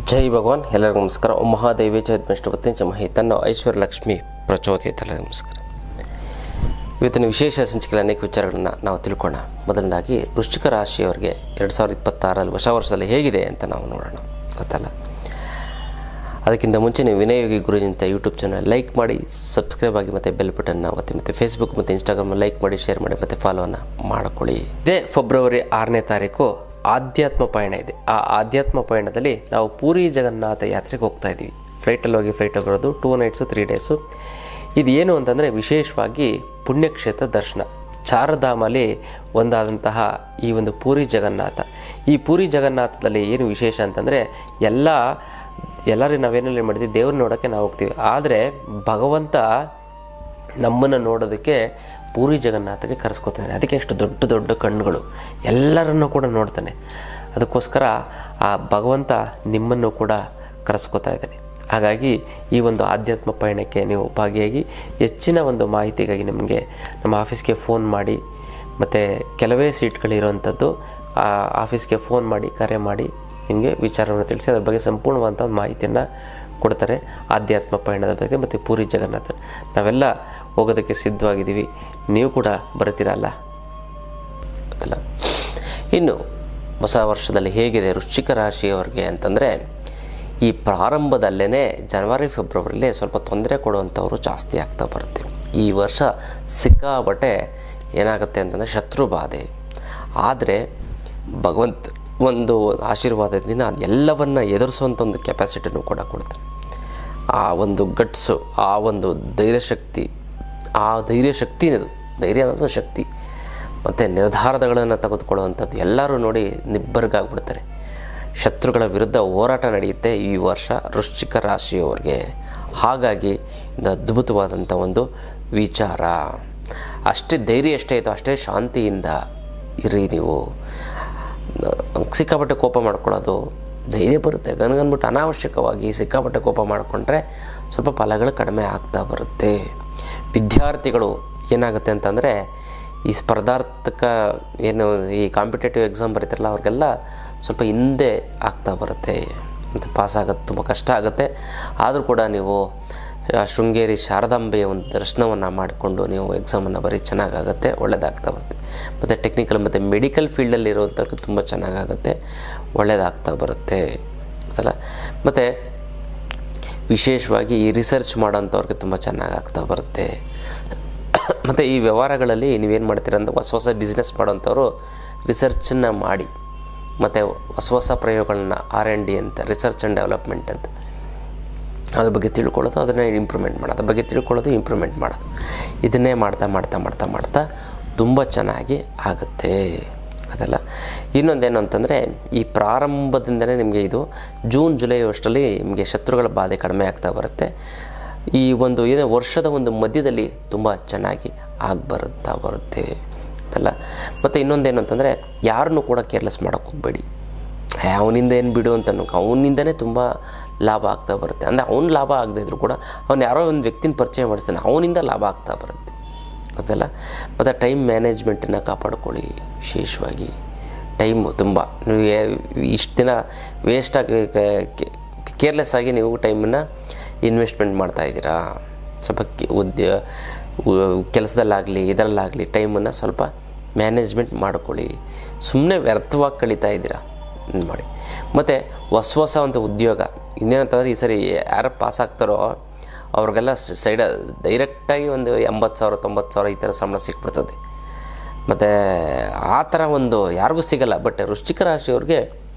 ಜೈ ಭಗವಾನ್. ಎಲ್ಲರಿಗೂ ನಮಸ್ಕಾರ. ಓಂ ಮಹಾದೇವಿ ಚೈತನ್ಯ ಮಹಿ ತನ್ನ ಐಶ್ವರ್ಯ ಲಕ್ಷ್ಮಿ ಪ್ರಚೋದಯತೆ. ಎಲ್ಲರಿಗೂ ನಮಸ್ಕಾರ. ಇವತ್ತಿನ ವಿಶೇಷ ಸಂಚಿಕೆಯಲ್ಲಿ ಅನೇಕ ವಿಚಾರಗಳನ್ನು ನಾವು ತಿಳ್ಕೊಳ್ಳೋಣ. ಮೊದಲನೇದಾಗಿ ವೃಶ್ಚಿಕ ರಾಶಿಯವರಿಗೆ 2026 ಹೊಸ ವರ್ಷದಲ್ಲಿ ಹೇಗಿದೆ ಅಂತ ನಾವು ನೋಡೋಣ. ಗೊತ್ತಲ್ಲ, ಅದಕ್ಕಿಂತ ಮುಂಚೆ ನೀವು ವಿನಯಯೋಗಿ ಗುರುಜಿ ಅಂತ ಯೂಟ್ಯೂಬ್ ಚಾನಲ್ ಲೈಕ್ ಮಾಡಿ, ಸಬ್ಸ್ಕ್ರೈಬ್ ಆಗಿ, ಮತ್ತು ಬೆಲ್ ಬಟನ್ನ ಒತ್ತಿ, ಮತ್ತು ಫೇಸ್ಬುಕ್ ಮತ್ತು ಇನ್ಸ್ಟಾಗ್ರಾಮ್ ಲೈಕ್ ಮಾಡಿ, ಶೇರ್ ಮಾಡಿ, ಮತ್ತು ಫಾಲೋವನ್ನು ಮಾಡಿಕೊಳ್ಳಿ. ಇದೇ ಫೆಬ್ರವರಿ 6ನೇ ತಾರೀಕು ಆಧ್ಯಾತ್ಮ ಪಯಣ ಇದೆ. ಆ ಆಧ್ಯಾತ್ಮ ಪಯಣದಲ್ಲಿ ನಾವು ಪೂರಿ ಜಗನ್ನಾಥ ಯಾತ್ರೆಗೆ ಹೋಗ್ತಾ ಇದ್ದೀವಿ. ಫ್ಲೈಟಲ್ಲಿ ಹೋಗಿ ಫ್ಲೈಟ್ ಹೋಗಿರೋದು 2 ನೈಟ್ಸು 3 ಡೇಸು. ಇದು ಏನು ಅಂತಂದರೆ ವಿಶೇಷವಾಗಿ ಪುಣ್ಯಕ್ಷೇತ್ರ ದರ್ಶನ. ಚಾರಧಾಮಲ್ಲಿ ಒಂದಾದಂತಹ ಈ ಒಂದು ಪೂರಿ ಜಗನ್ನಾಥ. ಈ ಪೂರಿ ಜಗನ್ನಾಥದಲ್ಲಿ ಏನು ವಿಶೇಷ ಅಂತಂದರೆ ಎಲ್ಲರೂ ನಾವೇನಲ್ಲಿ ಮಾಡಿದ್ವಿ, ದೇವ್ರನ್ನ ನೋಡೋಕ್ಕೆ ನಾವು ಹೋಗ್ತೀವಿ. ಆದರೆ ಭಗವಂತ ನಮ್ಮನ್ನು ನೋಡೋದಕ್ಕೆ ಪೂರಿ ಜಗನ್ನಾಥಕ್ಕೆ ಕರೆಸ್ಕೊತಾನೆ. ಅದಕ್ಕೆ ಎಷ್ಟು ದೊಡ್ಡ ದೊಡ್ಡ ಕಣ್ಣುಗಳು, ಎಲ್ಲರನ್ನೂ ಕೂಡ ನೋಡ್ತಾನೆ. ಅದಕ್ಕೋಸ್ಕರ ಆ ಭಗವಂತ ನಿಮ್ಮನ್ನು ಕೂಡ ಕರೆಸ್ಕೊತಾ ಇದ್ದಾನೆ. ಹಾಗಾಗಿ ಈ ಒಂದು ಆಧ್ಯಾತ್ಮ ಪಯಣಕ್ಕೆ ನೀವು ಭಾಗಿಯಾಗಿ ಹೆಚ್ಚಿನ ಒಂದು ಮಾಹಿತಿಗಾಗಿ ನಿಮಗೆ ನಮ್ಮ ಆಫೀಸ್ಗೆ ಫೋನ್ ಮಾಡಿ, ಮತ್ತು ಕೆಲವೇ ಸೀಟ್ಗಳಿರೋವಂಥದ್ದು ಆ ಆಫೀಸ್ಗೆ ಫೋನ್ ಮಾಡಿ, ಕರೆ ಮಾಡಿ ನಿಮಗೆ ವಿಚಾರವನ್ನು ತಿಳಿಸಿ ಅದ್ರ ಬಗ್ಗೆ ಸಂಪೂರ್ಣವಾದಂಥ ಮಾಹಿತಿಯನ್ನು ಕೊಡ್ತಾರೆ. ಆಧ್ಯಾತ್ಮ ಪಯಣದ ಬಗ್ಗೆ ಮತ್ತು ಪೂರಿ ಜಗನ್ನಾಥ ನಾವೆಲ್ಲ ಹೋಗೋದಕ್ಕೆ ಸಿದ್ಧವಾಗಿದ್ದೀವಿ. ನೀವು ಕೂಡ ಬರ್ತೀರಲ್ಲ ಗೊತ್ತಲ್ಲ. ಇನ್ನು ಹೊಸ ವರ್ಷದಲ್ಲಿ ಹೇಗಿದೆ ವೃಶ್ಚಿಕ ರಾಶಿಯವರಿಗೆ ಅಂತಂದರೆ, ಈ ಪ್ರಾರಂಭದಲ್ಲೇ ಜನವರಿ ಫೆಬ್ರವರಿಲೇ ಸ್ವಲ್ಪ ತೊಂದರೆ ಕೊಡುವಂಥವ್ರು ಜಾಸ್ತಿ ಆಗ್ತಾ ಬರುತ್ತೆ. ಈ ವರ್ಷ ಸಿಕ್ಕಾಬಟ್ಟೆ ಏನಾಗುತ್ತೆ ಅಂತಂದರೆ ಶತ್ರು ಬಾಧೆ. ಆದರೆ ಭಗವಂತ ಒಂದು ಆಶೀರ್ವಾದದಿಂದ ಎಲ್ಲವನ್ನು ಎದುರಿಸುವಂಥ ಒಂದು ಕೆಪಾಸಿಟಿನೂ ಕೂಡ ಕೊಡ್ತಾರೆ. ಆ ಒಂದು ಗಟ್ಸು, ಆ ಒಂದು ಧೈರ್ಯಶಕ್ತಿ, ಆ ಧೈರ್ಯಶಕ್ತಿನದು, ಧೈರ್ಯ ಅನ್ನೋದು ಶಕ್ತಿ, ಮತ್ತು ನಿರ್ಧಾರಗಳನ್ನು ತೆಗೆದುಕೊಳ್ಳುವಂಥದ್ದು ಎಲ್ಲರೂ ನೋಡಿ ನಿಬ್ಬರ್ಗಾಗ್ಬಿಡ್ತಾರೆ. ಶತ್ರುಗಳ ವಿರುದ್ಧ ಹೋರಾಟ ನಡೆಯುತ್ತೆ ಈ ವರ್ಷ ವೃಶ್ಚಿಕ ರಾಶಿಯವರಿಗೆ. ಹಾಗಾಗಿ ಇದು ಅದ್ಭುತವಾದಂಥ ಒಂದು ವಿಚಾರ. ಅಷ್ಟೇ ಧೈರ್ಯ ಎಷ್ಟೇ ಇತ್ತು ಅಷ್ಟೇ ಶಾಂತಿಯಿಂದ ಇರಿ. ನೀವು ಸಿಕ್ಕಾಪಟ್ಟೆ ಕೋಪ ಮಾಡ್ಕೊಳ್ಳೋದು, ಧೈರ್ಯ ಬರುತ್ತೆ ಗನ್ಗನ್ಬಿಟ್ಟು ಅನಾವಶ್ಯಕವಾಗಿ ಸಿಕ್ಕಾಪಟ್ಟೆ ಕೋಪ ಮಾಡಿಕೊಂಡ್ರೆ ಸ್ವಲ್ಪ ಫಲಗಳು ಕಡಿಮೆ ಆಗ್ತಾ ಬರುತ್ತೆ. ವಿದ್ಯಾರ್ಥಿಗಳು ಏನಾಗುತ್ತೆ ಅಂತಂದರೆ, ಈ ಸ್ಪರ್ಧಾರ್ಥಕ ಏನು ಈ ಕಾಂಪಿಟೇಟಿವ್ ಎಕ್ಸಾಮ್ ಬರೀತಾರಲ್ಲ ಅವ್ರಿಗೆಲ್ಲ ಸ್ವಲ್ಪ ಹಿಂದೆ ಆಗ್ತಾ ಬರುತ್ತೆ, ಮತ್ತು ಪಾಸಾಗೋದು ತುಂಬ ಕಷ್ಟ ಆಗುತ್ತೆ. ಆದರೂ ಕೂಡ ನೀವು ಶೃಂಗೇರಿ ಶಾರದಾಂಬೆಯ ಒಂದು ದರ್ಶನವನ್ನು ಮಾಡಿಕೊಂಡು ನೀವು ಎಕ್ಸಾಮನ್ನು ಬರೀ ಚೆನ್ನಾಗಾಗುತ್ತೆ, ಒಳ್ಳೆಯದಾಗ್ತಾ ಬರುತ್ತೆ. ಮತ್ತು ಟೆಕ್ನಿಕಲ್ ಮತ್ತು ಮೆಡಿಕಲ್ ಫೀಲ್ಡಲ್ಲಿ ಇರುವಂಥವ್ರಿಗೆ ತುಂಬ ಚೆನ್ನಾಗಾಗುತ್ತೆ, ಒಳ್ಳೆಯದಾಗ್ತಾ ಬರುತ್ತೆ ಅಲ್ಲ. ಮತ್ತು ವಿಶೇಷವಾಗಿ ಈ ರಿಸರ್ಚ್ ಮಾಡೋಂಥವ್ರಿಗೆ ತುಂಬ ಚೆನ್ನಾಗಾಗ್ತಾ ಬರುತ್ತೆ. ಮತ್ತು ಈ ವ್ಯವಹಾರಗಳಲ್ಲಿ ನೀವೇನು ಮಾಡ್ತೀರ ಅಂದರೆ, ಹೊಸ ಬಿಸ್ನೆಸ್ ಮಾಡೋಂಥವ್ರು ರಿಸರ್ಚನ್ನು ಮಾಡಿ, ಮತ್ತು ಹೊಸ ಪ್ರಯೋಗಗಳನ್ನ R&D ಅಂತ, ರಿಸರ್ಚ್ ಆ್ಯಂಡ್ ಡೆವಲಪ್ಮೆಂಟ್ ಅಂತ, ಅದ್ರ ಬಗ್ಗೆ ತಿಳ್ಕೊಳ್ಳೋದು, ಅದನ್ನು ಇಂಪ್ರೂವ್ಮೆಂಟ್ ಮಾಡೋದು, ಅದ್ರ ಬಗ್ಗೆ ತಿಳ್ಕೊಳ್ಳೋದು, ಇಂಪ್ರೂವ್ಮೆಂಟ್ ಮಾಡೋದು, ಇದನ್ನೇ ಮಾಡ್ತಾ ತುಂಬ ಚೆನ್ನಾಗಿ ಆಗುತ್ತೆ ಅದಲ್ಲ. ಇನ್ನೊಂದೇನು ಅಂತಂದರೆ, ಈ ಪ್ರಾರಂಭದಿಂದಲೇ ನಿಮಗೆ ಇದು ಜೂನ್ ಜುಲೈ ಅಷ್ಟರಲ್ಲಿ ನಿಮಗೆ ಶತ್ರುಗಳ ಬಾಧೆ ಕಡಿಮೆ ಆಗ್ತಾ ಬರುತ್ತೆ. ಈ ಒಂದು ಏನು ವರ್ಷದ ಒಂದು ಮಧ್ಯದಲ್ಲಿ ತುಂಬ ಚೆನ್ನಾಗಿ ಬರುತ್ತೆ ಅದಲ್ಲ. ಮತ್ತು ಇನ್ನೊಂದೇನು ಅಂತಂದರೆ, ಯಾರನ್ನೂ ಕೂಡ ಕೇರ್ಲೆಸ್ ಮಾಡೋಕ್ಕೆ ಹೋಗಬೇಡಿ. ಅವನಿಂದ ಏನು ಬಿಡು ಅಂತ ಅವನಿಂದನೇ ತುಂಬ ಲಾಭ ಆಗ್ತಾ ಬರುತ್ತೆ. ಅಂದರೆ ಅವ್ನು ಲಾಭ ಆಗದೇ ಇದ್ರೂ ಕೂಡ ಅವ್ನು ಯಾರೋ ಒಂದು ವ್ಯಕ್ತಿನ ಪರಿಚಯ ಮಾಡಿಸ್ತಾನೆ, ಅವನಿಂದ ಲಾಭ ಆಗ್ತಾ ಬರುತ್ತೆ ಅದಲ್ಲ. ಮತ್ತು ಟೈಮ್ ಮ್ಯಾನೇಜ್ಮೆಂಟನ್ನು ಕಾಪಾಡ್ಕೊಳ್ಳಿ. ವಿಶೇಷವಾಗಿ ಟೈಮು ತುಂಬ ನೀವು ಇಷ್ಟು ದಿನ ವೇಸ್ಟಾಗಿ ಕೇರ್ಲೆಸ್ ಆಗಿ ನೀವು ಟೈಮನ್ನು ಇನ್ವೆಸ್ಟ್ಮೆಂಟ್ ಮಾಡ್ತಾಯಿದ್ದೀರಾ. ಸ್ವಲ್ಪ ಕೆಲಸದಲ್ಲಾಗಲಿ ಇದರಲ್ಲಾಗಲಿ ಟೈಮನ್ನು ಸ್ವಲ್ಪ ಮ್ಯಾನೇಜ್ಮೆಂಟ್ ಮಾಡ್ಕೊಳ್ಳಿ. ಸುಮ್ಮನೆ ವ್ಯರ್ಥವಾಗಿ ಕಳೀತಾ ಇದ್ದೀರಾ ಮಾಡಿ. ಮತ್ತು ಹೊಸ ಒಂದು ಉದ್ಯೋಗ ಇನ್ನೇನಂತಂದರೆ, ಈ ಸರಿ ಯಾರು ಪಾಸ್ ಆಗ್ತಾರೋ ಅವ್ರಿಗೆಲ್ಲ ಡೈರೆಕ್ಟಾಗಿ ಒಂದು 80,000 90,000 ಈ ಥರ ಸಂಬಳ ಸಿಕ್ಬಿಡ್ತದೆ. ಮತ್ತು ಆ ಥರ ಒಂದು ಯಾರಿಗೂ ಸಿಗಲ್ಲ. ಬಟ್ ವೃಶ್ಚಿಕ ರಾಶಿಯವ್ರಿಗೆ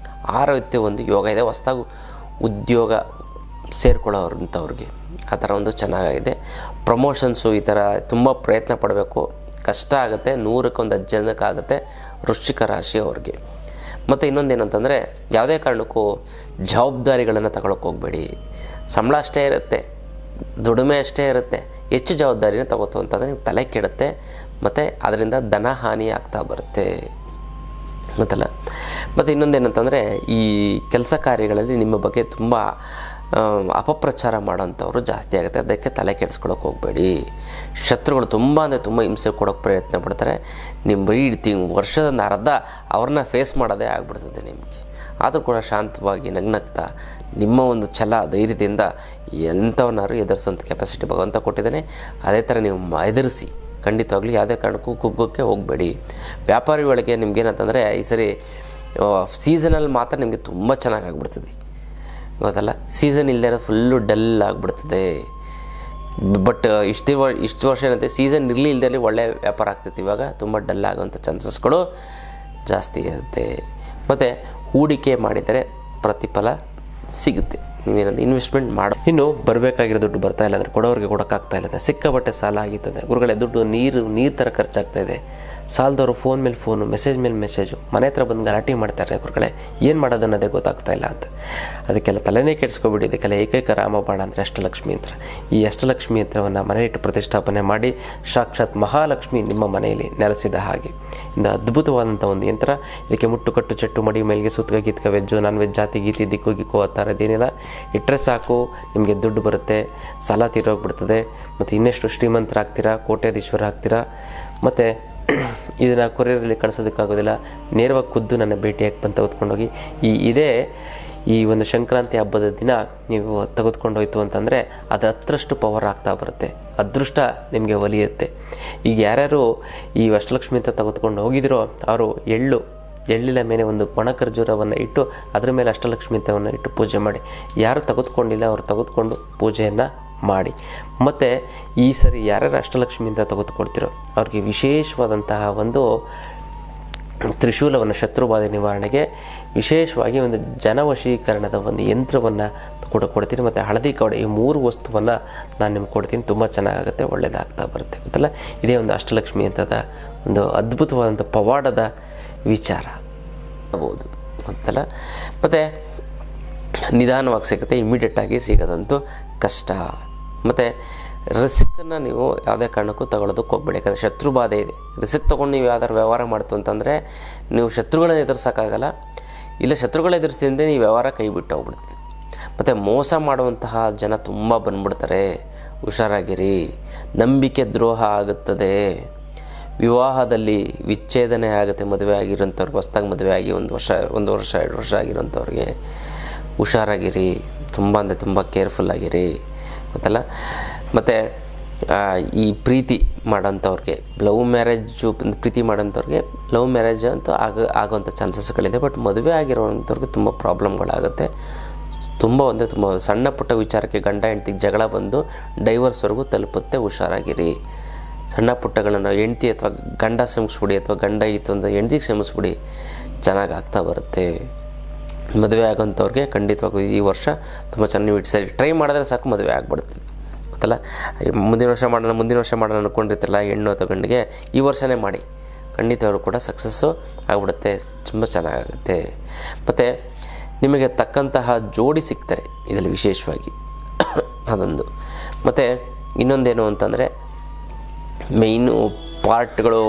ಆ ರೀತಿ ಒಂದು ಯೋಗ ಇದೆ. ಹೊಸದಾಗಿ ಉದ್ಯೋಗ ಸೇರ್ಕೊಳ್ಳೋರಂಥವ್ರಿಗೆ ಆ ಥರ ಒಂದು ಚೆನ್ನಾಗಿದೆ. ಪ್ರಮೋಷನ್ಸು ಈ ಥರ ತುಂಬ ಪ್ರಯತ್ನ ಪಡಬೇಕು, ಕಷ್ಟ ಆಗುತ್ತೆ. 100ಕ್ಕೆ 10 ಜನಕ್ಕಾಗುತ್ತೆ ವೃಶ್ಚಿಕ ರಾಶಿಯವ್ರಿಗೆ. ಮತ್ತು ಇನ್ನೊಂದೇನು ಅಂತಂದರೆ, ಯಾವುದೇ ಕಾರಣಕ್ಕೂ ಜವಾಬ್ದಾರಿಗಳನ್ನು ತಗೊಳಕ್ಕೆ ಹೋಗಬೇಡಿ. ಸಂಬಳ ಅಷ್ಟೇ ಇರುತ್ತೆ, ದುಡಿಮೆ ಅಷ್ಟೇ ಇರುತ್ತೆ, ಹೆಚ್ಚು ಜವಾಬ್ದಾರಿನ ತಗೋತು ಅಂತಂದರೆ ನೀವು ತಲೆ ಕೆಡುತ್ತೆ, ಮತ್ತು ಅದರಿಂದ ಧನ ಹಾನಿ ಆಗ್ತಾ ಬರುತ್ತೆ ಗೊತ್ತಲ್ಲ. ಮತ್ತು ಇನ್ನೊಂದೇನಂತಂದರೆ, ಈ ಕೆಲಸ ಕಾರ್ಯಗಳಲ್ಲಿ ನಿಮ್ಮ ಬಗ್ಗೆ ತುಂಬ ಅಪಪ್ರಚಾರ ಮಾಡೋಂಥವ್ರು ಜಾಸ್ತಿ ಆಗುತ್ತೆ. ಅದಕ್ಕೆ ತಲೆ ಕೆಡಿಸ್ಕೊಳ್ಳೋಕೆ ಹೋಗಬೇಡಿ. ಶತ್ರುಗಳು ತುಂಬ ಅಂದರೆ ತುಂಬ ಹಿಂಸೆ ಕೊಡೋಕ್ಕೆ ಪ್ರಯತ್ನ ಪಡ್ತಾರೆ. ನಿಮ್ಮ ವರ್ಷದ ಅರ್ಧ ಅವ್ರನ್ನ ಫೇಸ್ ಮಾಡೋದೇ ಆಗ್ಬಿಡ್ತದೆ ನಿಮಗೆ. ಆದರೂ ಕೂಡ ಶಾಂತವಾಗಿ ನಗ್ನಗ್ತಾ ನಿಮ್ಮ ಒಂದು ಛಲ ಧೈರ್ಯದಿಂದ ಎಂಥವನ್ನಾರು ಎದುರಿಸೋಂಥ ಕೆಪಾಸಿಟಿ ಭಗವಂತ ಕೊಟ್ಟಿದ್ದಾನೆ. ಅದೇ ಥರ ನೀವು ಎದುರಿಸಿ, ಖಂಡಿತವಾಗ್ಲೂ ಯಾವುದೇ ಕಾರಣಕ್ಕೂ ಕುಗ್ಗೋಕ್ಕೆ ಹೋಗಬೇಡಿ. ವ್ಯಾಪಾರಿ ಒಳಗೆ ನಿಮ್ಗೇನಂತಂದರೆ ಈ ಸರಿ ಸೀಸನಲ್ಲಿ ಮಾತ್ರ ನಿಮಗೆ ತುಂಬ ಚೆನ್ನಾಗಿ ಆಗ್ಬಿಡ್ತದೆ, ಗೊತ್ತಲ್ಲ. ಸೀಸನ್ ಇಲ್ಲದೆ ಫುಲ್ಲು ಡಲ್ ಆಗಿಬಿಡ್ತದೆ. ಬಟ್ ಇಷ್ಟು ವರ್ಷ ಏನಂತೆ ಸೀಸನ್ ಇರಲಿ ಇಲ್ಲದೆ ಒಳ್ಳೆ ವ್ಯಾಪಾರ ಆಗ್ತೈತಿ. ಇವಾಗ ತುಂಬ ಡಲ್ ಆಗೋವಂಥ ಚಾನ್ಸಸ್ಗಳು ಜಾಸ್ತಿ ಇರುತ್ತೆ. ಮತ್ತು ಹೂಡಿಕೆ ಮಾಡಿದರೆ ಪ್ರತಿಫಲ ಸಿಗುತ್ತೆ. ನೀವೇನಂದ್ರೆ ಇನ್ವೆಸ್ಟ್ಮೆಂಟ್ ಮಾಡೋ, ಇನ್ನು ಬರಬೇಕಾಗಿರೋ ದುಡ್ಡು ಬರ್ತಾ ಇಲ್ಲ ಅಂದರೆ ಕೊಡೋರಿಗೆ ಕೊಡೋಕ್ಕಾಗ್ತಾ ಇಲ್ಲ, ಸಿಕ್ಕಾಪಟ್ಟೆ ಸಾಲ ಆಗಿರ್ತದೆ ಗುರುಗಳೇ. ದುಡ್ಡು ನೀರು ಥರ ಖರ್ಚಾಗ್ತಾ ಇದೆ. ಸಾಲದವರು ಫೋನ್ ಮೇಲೆ ಫೋನು, ಮೆಸೇಜ್ ಮೇಲೆ ಮೆಸೇಜು, ಮನೆ ಹತ್ರ ಬಂದು ಗಲಾಟೆ ಮಾಡ್ತಾರೆ ಗುರುಗಳೇ. ಏನು ಮಾಡೋದು ಅನ್ನೋದೇ ಗೊತ್ತಾಗ್ತಾ ಇಲ್ಲ ಅಂತ. ಅದಕ್ಕೆಲ್ಲ ತಲೆನೇ ಕೆಡಿಸ್ಕೊಬಿಡಿ. ಇದಕ್ಕೆಲ್ಲ ಏಕೈಕ ರಾಮಬಾಣ ಅಂದರೆ ಅಷ್ಟಲಕ್ಷ್ಮಿ ಯಂತ್ರ. ಈ ಅಷ್ಟಲಕ್ಷ್ಮಿ ಯಂತ್ರವನ್ನು ಮನೆಯಿಟ್ಟು ಪ್ರತಿಷ್ಠಾಪನೆ ಮಾಡಿ ಸಾಕ್ಷಾತ್ ಮಹಾಲಕ್ಷ್ಮಿ ನಿಮ್ಮ ಮನೆಯಲ್ಲಿ ನೆಲೆಸಿದ ಹಾಗೆ ಇಂದ ಅದ್ಭುತವಾದಂಥ ಒಂದು ಯಂತ್ರ. ಇದಕ್ಕೆ ಮುಟ್ಟುಕಟ್ಟು ಚಟ್ಟು ಮಡಿ ಮೇಲಿಗೆ ಸುತ್ತಗ ಗೀತ್ಕ ವೆಜ್ಜು ನಾನ್ ವೆಜ್ ಜಾತಿ ಗೀತಿ ದಿಕ್ಕು ಗಿಕ್ಕು ಆ ಥರದ್ದೇನಿಲ್ಲ. ಇಟ್ಟರೆ ಸಾಕು ನಿಮಗೆ ದುಡ್ಡು ಬರುತ್ತೆ, ಸಾಲ ತೀರೋಗ್ಬಿಡ್ತದೆ. ಮತ್ತು ಇನ್ನೆಷ್ಟು ಶ್ರೀಮಂತರಾಗ್ತೀರಾ, ಕೋಟ್ಯಾಧೀಶ್ವರ ಆಗ್ತೀರಾ. ಮತ್ತು ಇದನ್ನು ಕೊರಿಯರಲ್ಲಿ ಕಳಿಸೋದಕ್ಕಾಗೋದಿಲ್ಲ, ನೇರವಾಗಿ ಖುದ್ದು ನನ್ನ ಭೇಟಿಯಾಗಿ ಬಂದು ತೆಗೆದುಕೊಂಡೋಗಿ ಈ ಒಂದು ಸಂಕ್ರಾಂತಿ ಹಬ್ಬದ ದಿನ ನೀವು ತೆಗೆದುಕೊಂಡೋಯ್ತು ಅಂತಂದರೆ ಅದು 10ರಷ್ಟು ಪವರ್ ಆಗ್ತಾ ಬರುತ್ತೆ. ಅದೃಷ್ಟ ನಿಮಗೆ ಒಲಿಯುತ್ತೆ. ಈಗ ಯಾರ್ಯಾರು ಈ ಅಷ್ಟಲಕ್ಷ್ಮಿ ಅಂತ ತೆಗೆದುಕೊಂಡು ಹೋಗಿದ್ರೋ ಅವರು ಎಳ್ಳಿನ ಮೇಲೆ ಒಂದು ಒಣ ಖರ್ಜೂರವನ್ನು ಇಟ್ಟು ಅದರ ಮೇಲೆ ಅಷ್ಟಲಕ್ಷ್ಮಿ ಅಂತವನ್ನು ಇಟ್ಟು ಪೂಜೆ ಮಾಡಿ. ಯಾರು ತೆಗೆದುಕೊಂಡಿಲ್ಲ ಅವರು ತೆಗೆದುಕೊಂಡು ಪೂಜೆಯನ್ನು ಮಾಡಿ. ಮತ್ತು ಈ ಸರಿ ಯಾರ್ಯಾರು ಅಷ್ಟಲಕ್ಷ್ಮಿಯಿಂದ ತೆಗೆದುಕೊಳ್ತಿರೋ ಅವ್ರಿಗೆ ವಿಶೇಷವಾದಂತಹ ಒಂದು ತ್ರಿಶೂಲವನ್ನು, ಶತ್ರುಬಾಧೆ ನಿವಾರಣೆಗೆ ವಿಶೇಷವಾಗಿ ಒಂದು ಜನವಶೀಕರಣದ ಒಂದು ಯಂತ್ರವನ್ನು ಕೂಡ ಕೊಡ್ತೀನಿ. ಮತ್ತು ಹಳದಿ ಕವಡೆ, ಈ 3 ವಸ್ತುವನ್ನು ನಾನು ನಿಮ್ಗೆ ಕೊಡ್ತೀನಿ. ತುಂಬ ಚೆನ್ನಾಗಾಗುತ್ತೆ, ಒಳ್ಳೆಯದಾಗ್ತಾ ಬರುತ್ತೆ, ಗೊತ್ತಲ್ಲ. ಇದೇ ಒಂದು ಅಷ್ಟಲಕ್ಷ್ಮಿ ಅಂತದ ಒಂದು ಅದ್ಭುತವಾದಂಥ ಪವಾಡದ ವಿಚಾರ ಆಗ್ಬೋದು, ಗೊತ್ತಲ್ಲ. ಮತ್ತು ನಿಧಾನವಾಗಿ ಸಿಗುತ್ತೆ, ಇಮಿಡಿಯೇಟಾಗಿ ಸಿಗೋದಂತೂ ಕಷ್ಟ. ಮತ್ತು ರಿಸ್ಕನ್ನು ನೀವು ಯಾವುದೇ ಕಾರಣಕ್ಕೂ ತಗೊಳ್ಳೋದಕ್ಕೆ ಹೋಗ್ಬೇಡಿ. ಯಾಕಂದರೆ ಶತ್ರುಬಾಧೆ ಇದೆ. ರಿಸ್ಕ್ ತೊಗೊಂಡು ನೀವು ಯಾವ್ದಾದ್ರು ವ್ಯವಹಾರ ಮಾಡ್ತು ಅಂತಂದರೆ ನೀವು ಶತ್ರುಗಳನ್ನ ಎದುರಿಸೋಕ್ಕಾಗಲ್ಲ. ಇಲ್ಲ ಶತ್ರುಗಳ ಎದುರಿಸಿದ್ರೆ ನೀವು ವ್ಯವಹಾರ ಕೈ ಬಿಟ್ಟು ಹೋಗ್ಬಿಡ್ತೀವಿ. ಮತ್ತು ಮೋಸ ಮಾಡುವಂತಹ ಜನ ತುಂಬ ಬಂದ್ಬಿಡ್ತಾರೆ, ಹುಷಾರಾಗಿರಿ. ನಂಬಿಕೆ ದ್ರೋಹ ಆಗುತ್ತದೆ. ವಿವಾಹದಲ್ಲಿ ವಿಚ್ಛೇದನೆ ಆಗುತ್ತೆ. ಮದುವೆ ಆಗಿರೋಂಥವ್ರಿಗೆ, ಹೊಸ್ದಾಗಿ ಮದುವೆ ಆಗಿ 1 ವರ್ಷ 2 ವರ್ಷ ಆಗಿರೋಂಥವ್ರಿಗೆ ಹುಷಾರಾಗಿರಿ. ತುಂಬ ಅಂದರೆ ತುಂಬ ಕೇರ್ಫುಲ್ಲಾಗಿರಿ, ಗೊತ್ತಲ್ಲ. ಮತ್ತು ಈ ಪ್ರೀತಿ ಮಾಡೋಂಥವ್ರಿಗೆ, ಪ್ರೀತಿ ಮಾಡೋಂಥವ್ರಿಗೆ ಲವ್ ಮ್ಯಾರೇಜ್ ಅಂತೂ ಆಗೋವಂಥ ಚಾನ್ಸಸ್ಗಳಿದೆ. ಬಟ್ ಮದುವೆ ಆಗಿರೋವಂಥವ್ರಿಗೆ ತುಂಬ ಪ್ರಾಬ್ಲಮ್ಗಳಾಗುತ್ತೆ. ತುಂಬ ಸಣ್ಣ ಪುಟ್ಟ ವಿಚಾರಕ್ಕೆ ಗಂಡ ಹೆಂಡ್ತಿಗೆ ಜಗಳ ಬಂದು ಡೈವರ್ಸ್ವರೆಗೂ ತಲುಪುತ್ತೆ. ಹುಷಾರಾಗಿರಿ. ಸಣ್ಣ ಪುಟ್ಟಗಳನ್ನು ಹೆಂಡ್ತಿ ಅಥವಾ ಗಂಡ ಕ್ಷಮಿಸ್ಬಿಡಿ, ಅಥವಾ ಗಂಡ ಇತ್ತು ಅಂತ ಹೆಂಡ್ತಿಗೆ ಕ್ಷಮಿಸ್ಬಿಡಿ, ಚೆನ್ನಾಗಿ ಆಗ್ತಾ ಬರುತ್ತೆ. ಮದುವೆ ಆಗೋಂಥವ್ರಿಗೆ ಖಂಡಿತವಾಗೂ ಈ ವರ್ಷ ತುಂಬ ಚೆನ್ನಾಗಿ ಸರಿ ಟ್ರೈ ಮಾಡಿದ್ರೆ ಸಾಕು, ಮದುವೆ ಆಗ್ಬಿಡುತ್ತೆ, ಗೊತ್ತಲ್ಲ. ಮುಂದಿನ ವರ್ಷ ಮಾಡೋಣ ಅಂದ್ಕೊಂಡಿರ್ತಿಲ್ಲ ಹೆಣ್ಣು ಅಥವಾ ಗಂಡಿಗೆ, ಈ ವರ್ಷವೇ ಮಾಡಿ, ಖಂಡಿತವಾಗ್ಲೂ ಕೂಡ ಸಕ್ಸಸ್ಸು ಆಗಿಬಿಡುತ್ತೆ. ತುಂಬ ಚೆನ್ನಾಗಾಗುತ್ತೆ. ಮತ್ತು ನಿಮಗೆ ತಕ್ಕಂತಹ ಜೋಡಿ ಸಿಗ್ತಾರೆ ಇದರಲ್ಲಿ ವಿಶೇಷವಾಗಿ, ಅದೊಂದು. ಮತ್ತು ಇನ್ನೊಂದೇನು ಅಂತಂದರೆ ಮೇಯ್ನು ಪಾರ್ಟ್ಗಳು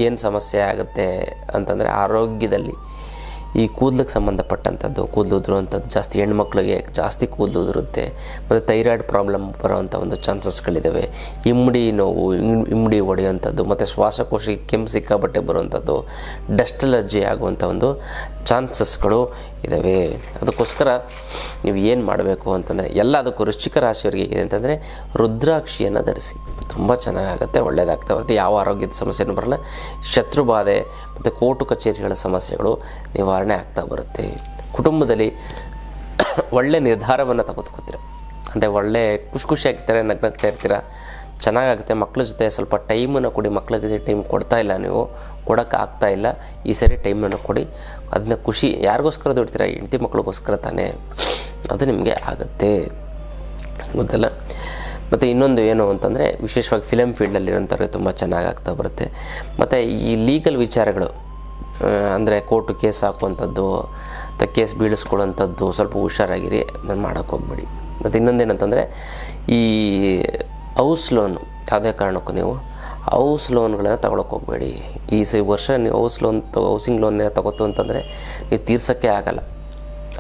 ಏನು ಸಮಸ್ಯೆ ಆಗುತ್ತೆ ಅಂತಂದರೆ ಆರೋಗ್ಯದಲ್ಲಿ ಈ ಕೂದಲಿಗೆ ಸಂಬಂಧಪಟ್ಟಂಥದ್ದು, ಕೂದಲು ಉದುರುವಂಥದ್ದು ಜಾಸ್ತಿ, ಹೆಣ್ಮಕ್ಳಿಗೆ ಜಾಸ್ತಿ ಕೂದಲು ಉದುರುತ್ತೆ. ಮತ್ತು ಥೈರಾಯ್ಡ್ ಪ್ರಾಬ್ಲಮ್ ಬರೋವಂಥ ಒಂದು ಚಾನ್ಸಸ್ಗಳಿದ್ದಾವೆ. ಇಮ್ಮಡಿ ನೋವು, ಇಮ್ಮಡಿ ಹೊಡೆಯುವಂಥದ್ದು, ಮತ್ತು ಶ್ವಾಸಕೋಶಕ್ಕೆ ಕೆಮ್ಮು ಸಿಕ್ಕಾಬಟ್ಟೆ ಬರುವಂಥದ್ದು, ಡಸ್ಟ್ ಅಲರ್ಜಿ ಆಗುವಂಥ ಒಂದು ಚಾನ್ಸಸ್ಗಳು ಇದ್ದಾವೆ. ಅದಕ್ಕೋಸ್ಕರ ನೀವು ಏನು ಮಾಡಬೇಕು ಅಂತಂದರೆ ಎಲ್ಲದಕ್ಕೂ ವೃಶ್ಚಿಕ ರಾಶಿಯವರಿಗೆ ಇದೆ ಅಂತಂದರೆ ರುದ್ರಾಕ್ಷಿಯನ್ನು ಧರಿಸಿ, ತುಂಬ ಚೆನ್ನಾಗಾಗುತ್ತೆ, ಒಳ್ಳೆಯದಾಗ್ತಾ ಬರುತ್ತೆ. ಯಾವ ಆರೋಗ್ಯದ ಸಮಸ್ಯೆನೂ ಬರಲ್ಲ. ಶತ್ರುಬಾಧೆ ಮತ್ತು ಕೋರ್ಟು ಕಚೇರಿಗಳ ಸಮಸ್ಯೆಗಳು ನಿವಾರಣೆ ಆಗ್ತಾ ಬರುತ್ತೆ. ಕುಟುಂಬದಲ್ಲಿ ಒಳ್ಳೆಯ ನಿರ್ಧಾರವನ್ನು ತೆಗೆದುಕೊತೀರ, ಅಂದರೆ ಒಳ್ಳೆ ಖುಷಿಯಾಗಿರ್ತಾರೆ, ನಗ್ನಗ್ತಾ ಇರ್ತೀರ, ಚೆನ್ನಾಗಾಗುತ್ತೆ. ಮಕ್ಕಳ ಜೊತೆ ಸ್ವಲ್ಪ ಟೈಮನ್ನು ಕೊಡಿ. ಮಕ್ಕಳ ಜೊತೆ ಟೈಮ್ ಕೊಡ್ತಾ ಇಲ್ಲ, ನೀವು ಕೊಡೋಕ್ಕೆ ಆಗ್ತಾಯಿಲ್ಲ. ಈ ಸರಿ ಟೈಮನ್ನು ಕೊಡಿ. ಅದನ್ನ ಖುಷಿ ಯಾರಿಗೋಸ್ಕರ ದುಡ್ತೀರ? ಹೆಂಡತಿ ಮಕ್ಕಳಿಗೋಸ್ಕರ ತಾನೇ, ಅದು ನಿಮಗೆ ಆಗುತ್ತೆ, ಗೊತ್ತಲ್ಲ. ಮತ್ತು ಇನ್ನೊಂದು ಏನು ಅಂತಂದರೆ ವಿಶೇಷವಾಗಿ ಫಿಲಮ್ ಫೀಲ್ಡಲ್ಲಿರೋಂಥವ್ರಿಗೆ ತುಂಬ ಚೆನ್ನಾಗಿ ಆಗ್ತಾ ಬರುತ್ತೆ. ಮತ್ತು ಈ ಲೀಗಲ್ ವಿಚಾರಗಳು ಅಂದರೆ ಕೋರ್ಟು ಕೇಸ್ ಹಾಕುವಂಥದ್ದು, ಮತ್ತು ಕೇಸ್ ಬೀಳಿಸ್ಕೊಳ್ಳೋಂಥದ್ದು ಸ್ವಲ್ಪ ಹುಷಾರಾಗಿರಿ, ಅದನ್ನು ಮಾಡೋಕ್ಕೆ ಹೋಗ್ಬೇಡಿ. ಮತ್ತು ಇನ್ನೊಂದೇನಂತಂದರೆ ಈ ಹೌಸ್ ಲೋನು, ಯಾವುದೇ ಕಾರಣಕ್ಕೂ ನೀವು ಹೌಸ್ ಲೋನ್ಗಳನ್ನು ತಗೊಳಕ್ಕೆ ಹೋಗಬೇಡಿ. ಈ ವರ್ಷ ನೀವು ಹೌಸಿಂಗ್ ಲೋನ್ ತಗೋತು ಅಂತಂದರೆ ನೀವು ತೀರ್ಸೋಕ್ಕೆ ಆಗಲ್ಲ.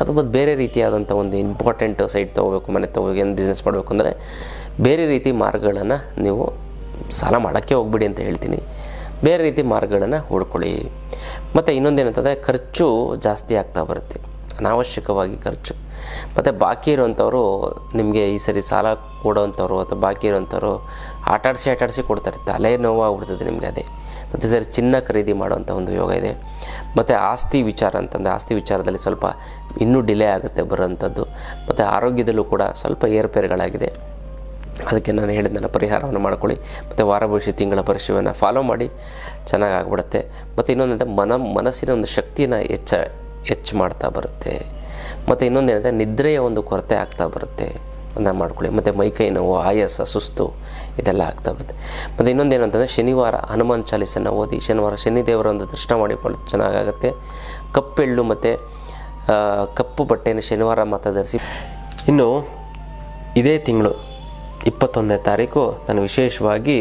ಅದು ಮತ್ತು ಬೇರೆ ರೀತಿಯಾದಂಥ ಒಂದು ಇಂಪಾರ್ಟೆಂಟ್ ಸೈಟ್ ತೊಗೋಬೇಕು, ಮನೆ ತೊಗೋಬೇಕು, ಏನು ಬಿಸ್ನೆಸ್ ಮಾಡಬೇಕು ಅಂದರೆ ಬೇರೆ ರೀತಿ ಮಾರ್ಗಗಳನ್ನು ನೀವು ಸಾಲ ಮಾಡೋಕ್ಕೆ ಹೋಗ್ಬಿಡಿ ಅಂತ ಹೇಳ್ತೀನಿ. ಬೇರೆ ರೀತಿ ಮಾರ್ಗಗಳನ್ನು ಹುಡ್ಕೊಳ್ಳಿ. ಮತ್ತು ಇನ್ನೊಂದೇನಂತಂದರೆ ಖರ್ಚು ಜಾಸ್ತಿ ಆಗ್ತಾ ಬರುತ್ತೆ. ಅನಾವಶ್ಯಕವಾಗಿ ಖರ್ಚು. ಮತ್ತು ಬಾಕಿ ಇರುವಂಥವರು ನಿಮಗೆ ಈ ಸರಿ ಸಾಲ ಕೊಡೋವಂಥವ್ರು ಅಥವಾ ಬಾಕಿ ಇರೋವಂಥವ್ರು ಆಟಾಡಿಸಿ ಕೊಡ್ತಾರೆ. ತಲೆ ನೋವಾಗ್ಬಿಡ್ತದೆ ನಿಮಗೆ ಅದೇ. ಮತ್ತು ಸರಿ ಚಿನ್ನ ಖರೀದಿ ಮಾಡುವಂಥ ಒಂದು ಯೋಗ ಇದೆ. ಮತ್ತು ಆಸ್ತಿ ವಿಚಾರ ಅಂತಂದರೆ ಆಸ್ತಿ ವಿಚಾರದಲ್ಲಿ ಸ್ವಲ್ಪ ಇನ್ನೂ ಡಿಲೇ ಆಗುತ್ತೆ ಬರೋವಂಥದ್ದು. ಮತ್ತು ಆರೋಗ್ಯದಲ್ಲೂ ಕೂಡ ಸ್ವಲ್ಪ ಏರುಪೇರುಗಳಾಗಿದೆ. ಅದಕ್ಕೆ ನಾನು ಹೇಳಿದ ಪರಿಹಾರವನ್ನು ಮಾಡ್ಕೊಳ್ಳಿ. ಮತ್ತು ವಾರ ಭವಿಷ್ಯ ತಿಂಗಳ ಭವಿಷ್ಯವನ್ನು ಫಾಲೋ ಮಾಡಿ, ಚೆನ್ನಾಗಾಗ್ಬಿಡುತ್ತೆ. ಮತ್ತು ಇನ್ನೊಂದಂದರೆ ಮನಸ್ಸಿನ ಒಂದು ಶಕ್ತಿಯನ್ನು ಹೆಚ್ಚು ಮಾಡ್ತಾ ಬರುತ್ತೆ. ಮತ್ತು ಇನ್ನೊಂದೇನಂದರೆ ನಿದ್ರೆಯ ಒಂದು ಕೊರತೆ ಆಗ್ತಾ ಬರುತ್ತೆ, ಅದನ್ನು ಮಾಡ್ಕೊಳ್ಳಿ. ಮತ್ತು ಮೈಕೈ ನೋವು, ಆಯಾಸ, ಸುಸ್ತು ಇದೆಲ್ಲ ಆಗ್ತಾ ಬರುತ್ತೆ. ಮತ್ತು ಇನ್ನೊಂದೇನಂತಂದರೆ ಶನಿವಾರ ಹನುಮಾನ್ ಚಾಲೀಸನ್ನು ಓದಿ, ಶನಿವಾರ ಶನಿದೇವರ ಒಂದು ದರ್ಶನ ಮಾಡಿಕೊಳ್ಳಿ, ಚೆನ್ನಾಗಾಗುತ್ತೆ. ಕಪ್ಪೆಳ್ಳು ಮತ್ತು ಕಪ್ಪು ಬಟ್ಟೆಯನ್ನು ಶನಿವಾರ ಮಾತ್ರ ಧರಿಸಿ. ಇನ್ನು ಇದೇ ತಿಂಗಳು 21ನೇ ತಾರೀಕು ನಾನು ವಿಶೇಷವಾಗಿ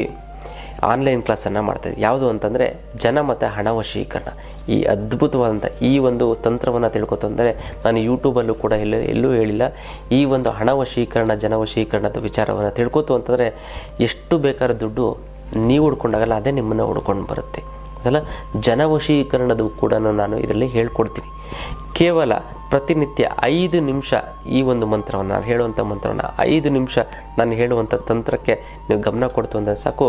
ಆನ್ಲೈನ್ ಕ್ಲಾಸನ್ನು ಮಾಡ್ತಾಯಿದ್ದೆ. ಯಾವುದು ಅಂತಂದರೆ ಜನ ಮತ್ತು ಹಣ ವಶೀಕರಣ. ಈ ಅದ್ಭುತವಾದಂಥ ಈ ಒಂದು ತಂತ್ರವನ್ನು ತಿಳ್ಕೊತಂದರೆ ನಾನು ಯೂಟ್ಯೂಬಲ್ಲೂ ಕೂಡ ಎಲ್ಲೂ ಹೇಳಿಲ್ಲ. ಈ ಒಂದು ಹಣ ವಶೀಕರಣ, ಜನ ವಶೀಕರಣದ ವಿಚಾರವನ್ನು ತಿಳ್ಕೊತು ಅಂತಂದರೆ ಎಷ್ಟು ಬೇಕಾದ ದುಡ್ಡು ನೀವು ಹುಡ್ಕೊಂಡಾಗಲ್ಲ, ಅದೇ ನಿಮ್ಮನ್ನು ಹುಡ್ಕೊಂಡು ಬರುತ್ತೆ. ಅದಲ್ಲ, ಜನವಶೀಕರಣದ ಕೂಡ ನಾನು ಇದರಲ್ಲಿ ಹೇಳ್ಕೊಡ್ತೀನಿ. ಕೇವಲ ಪ್ರತಿನಿತ್ಯ 5 ನಿಮಿಷ ಈ ಒಂದು ಮಂತ್ರವನ್ನು, ನಾನು ಹೇಳುವಂಥ ಮಂತ್ರವನ್ನು 5 ನಿಮಿಷ ನಾನು ಹೇಳುವಂಥ ತಂತ್ರಕ್ಕೆ ನೀವು ಗಮನ ಕೊಡ್ತು ಅಂದರೆ ಸಾಕು,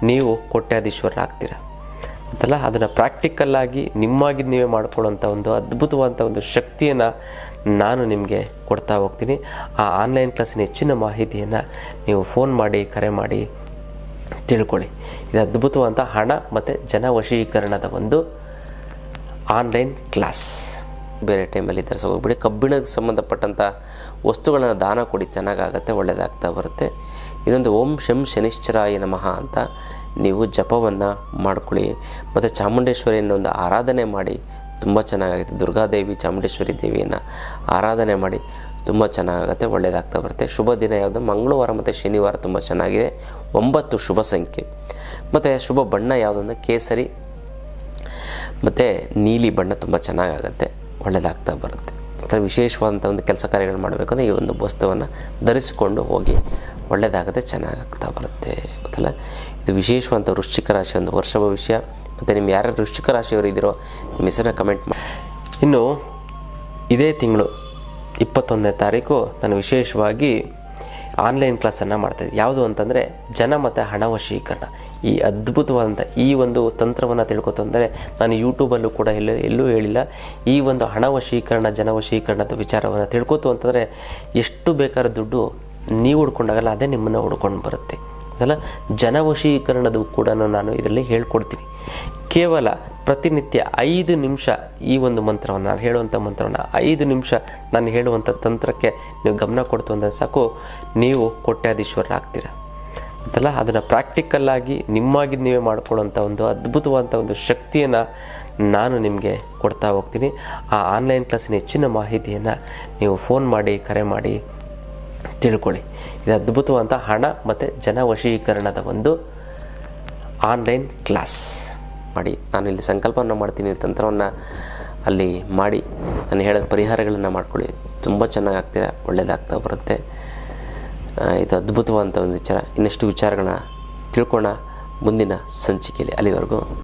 ನೀವು ಕೋಟ್ಯಾಧೀಶ್ವರರಾಗ್ತೀರ ಅಂತಲ್ಲ. ಅದನ್ನು ಪ್ರಾಕ್ಟಿಕಲ್ಲಾಗಿ ನಿಮ್ಮಾಗಿ ನೀವೇ ಮಾಡ್ಕೊಳ್ಳೋಂಥ ಒಂದು ಅದ್ಭುತವಾದಂಥ ಒಂದು ಶಕ್ತಿಯನ್ನು ನಾನು ನಿಮಗೆ ಕೊಡ್ತಾ ಹೋಗ್ತೀನಿ. ಆ ಆನ್ಲೈನ್ ಕ್ಲಾಸಿನ ಹೆಚ್ಚಿನ ಮಾಹಿತಿಯನ್ನು ನೀವು ಫೋನ್ ಮಾಡಿ, ಕರೆ ಮಾಡಿ ತಿಳ್ಕೊಳ್ಳಿ. ಇದು ಅದ್ಭುತವಾದಂಥ ಹಣ ಮತ್ತು ಜನ ವಶೀಕರಣದ ಒಂದು ಆನ್ಲೈನ್ ಕ್ಲಾಸ್. ಬೇರೆ ಟೈಮಲ್ಲಿ ಹೋಗ್ಬಿಡಿ. ಕಬ್ಬಿಣಕ್ಕೆ ಸಂಬಂಧಪಟ್ಟಂಥ ವಸ್ತುಗಳನ್ನು ದಾನ ಕೊಡಿ, ಚೆನ್ನಾಗಾಗತ್ತೆ, ಒಳ್ಳೆಯದಾಗ್ತಾ ಬರುತ್ತೆ. ಇನ್ನೊಂದು ಓಂ ಶಂ ಶನಿಶ್ಚರಾಯ ನಮಃ ಅಂತ ನೀವು ಜಪವನ್ನು ಮಾಡ್ಕೊಳ್ಳಿ. ಮತ್ತು ಚಾಮುಂಡೇಶ್ವರಿಯನ್ನು ಒಂದು ಆರಾಧನೆ ಮಾಡಿ, ತುಂಬ ಚೆನ್ನಾಗಾಗುತ್ತೆ. ದುರ್ಗಾದೇವಿ, ಚಾಮುಂಡೇಶ್ವರಿ ದೇವಿಯನ್ನು ಆರಾಧನೆ ಮಾಡಿ, ತುಂಬ ಚೆನ್ನಾಗಾಗುತ್ತೆ, ಒಳ್ಳೆಯದಾಗ್ತಾ ಬರುತ್ತೆ. ಶುಭ ದಿನ ಯಾವುದು? ಮಂಗಳವಾರ ಮತ್ತು ಶನಿವಾರ ತುಂಬ ಚೆನ್ನಾಗಿದೆ. 9 ಶುಭ ಸಂಖ್ಯೆ. ಮತ್ತು ಶುಭ ಬಣ್ಣ ಯಾವುದು ಅಂದರೆ ಕೇಸರಿ ಮತ್ತು ನೀಲಿ ಬಣ್ಣ ತುಂಬ ಚೆನ್ನಾಗಾಗುತ್ತೆ, ಒಳ್ಳೆಯದಾಗ್ತಾ ಬರುತ್ತೆ. ಅಥವಾ ವಿಶೇಷವಾದಂಥ ಒಂದು ಕೆಲಸ ಕಾರ್ಯಗಳು ಮಾಡಬೇಕಂದ್ರೆ ಈ ಒಂದು ವಸ್ತುವನ್ನು ಧರಿಸಿಕೊಂಡು ಹೋಗಿ, ಒಳ್ಳೆಯದಾಗುತ್ತೆ, ಚೆನ್ನಾಗಾಗ್ತಾ ಬರುತ್ತೆ. ಗೊತ್ತಲ್ಲ, ಇದು ವಿಶೇಷವಾದಂಥ ವೃಶ್ಚಿಕ ರಾಶಿ ಒಂದು ವರ್ಷ ಭವಿಷ್ಯ. ಮತ್ತು ನಿಮ್ಮ ಯಾರ್ಯಾರು ವೃಶ್ಚಿಕ ರಾಶಿಯವರು ಇದ್ದೀರೋ ನಿಮ್ಮ ಹೆಸರನ್ನ ಕಮೆಂಟ್ ಮಾಡಿ. ಇನ್ನು ಇದೇ ತಿಂಗಳು 21ನೇ ತಾರೀಕು ನಾನು ವಿಶೇಷವಾಗಿ ಆನ್ಲೈನ್ ಕ್ಲಾಸನ್ನು ಮಾಡ್ತಾಯಿದ್ದೆ. ಯಾವುದು ಅಂತಂದರೆ ಜನ ಮತ್ತು ಹಣ ವಶೀಕರಣ. ಈ ಅದ್ಭುತವಾದಂಥ ಈ ಒಂದು ತಂತ್ರವನ್ನು ತಿಳ್ಕೊತಂದರೆ ನಾನು ಯೂಟ್ಯೂಬಲ್ಲೂ ಕೂಡ ಎಲ್ಲೂ ಹೇಳಿಲ್ಲ. ಈ ಒಂದು ಹಣ ವಶೀಕರಣ, ಜನ ವಶೀಕರಣದ ವಿಚಾರವನ್ನು ತಿಳ್ಕೊತು ಅಂತಂದರೆ ಎಷ್ಟು ಬೇಕಾದ ದುಡ್ಡು ನೀವು ಹುಡ್ಕೊಂಡಾಗಲ್ಲ, ಅದೇ ನಿಮ್ಮನ್ನು ಹುಡ್ಕೊಂಡು ಬರುತ್ತೆ. ಅದಲ್ಲ, ಜನವಶೀಕರಣದ ಕೂಡ ನಾನು ಇದರಲ್ಲಿ ಹೇಳ್ಕೊಡ್ತೀನಿ. ಕೇವಲ ಪ್ರತಿನಿತ್ಯ 5 ನಿಮಿಷ ಈ ಒಂದು ಮಂತ್ರವನ್ನು, ನಾನು ಹೇಳುವಂಥ ಮಂತ್ರವನ್ನು 5 ನಿಮಿಷ ನಾನು ಹೇಳುವಂಥ ತಂತ್ರಕ್ಕೆ ನೀವು ಗಮನ ಕೊಡ್ತು ಅಂದರೆ ಸಾಕು, ನೀವು ಕೋಟ್ಯಾಧೀಶ್ವರರಾಗ್ತೀರ ಅಂತಲ್ಲ. ಅದನ್ನು ಪ್ರಾಕ್ಟಿಕಲ್ಲಾಗಿ ನಿಮ್ಮಾಗಿ ನೀವೇ ಮಾಡ್ಕೊಳ್ಳೋಂಥ ಒಂದು ಅದ್ಭುತವಾದಂಥ ಒಂದು ಶಕ್ತಿಯನ್ನು ನಾನು ನಿಮಗೆ ಕೊಡ್ತಾ ಹೋಗ್ತೀನಿ. ಆ ಆನ್ಲೈನ್ ಕ್ಲಾಸಿನ ಹೆಚ್ಚಿನ ಮಾಹಿತಿಯನ್ನು ನೀವು ಫೋನ್ ಮಾಡಿ, ಕರೆ ಮಾಡಿ ತಿಳ್ಕೊಳ್ಳಿ. ಇದು ಅದ್ಭುತವಾದಂಥ ಹಣ ಮತ್ತು ಜನ ವಶೀಕರಣದ ಒಂದು ಆನ್ಲೈನ್ ಕ್ಲಾಸ್ ಮಾಡಿ. ನಾನು ಇಲ್ಲಿ ಸಂಕಲ್ಪವನ್ನು ಮಾಡ್ತೀನಿ, ತಂತ್ರವನ್ನು ಅಲ್ಲಿ ಮಾಡಿ ನಾನು ಹೇಳಿದ ಪರಿಹಾರಗಳನ್ನು ಮಾಡ್ಕೊಳ್ಳಿ. ತುಂಬ ಚೆನ್ನಾಗಾಗ್ತೀರ, ಒಳ್ಳೆಯದಾಗ್ತಾ ಬರುತ್ತೆ. ಇದು ಅದ್ಭುತವಾದಂಥ ಒಂದು ವಿಚಾರ. ಇನ್ನಷ್ಟು ವಿಚಾರಗಳನ್ನ ತಿಳ್ಕೊಳ್ಳೋಣ ಮುಂದಿನ ಸಂಚಿಕೆಯಲ್ಲಿ. ಅಲ್ಲಿವರೆಗೂ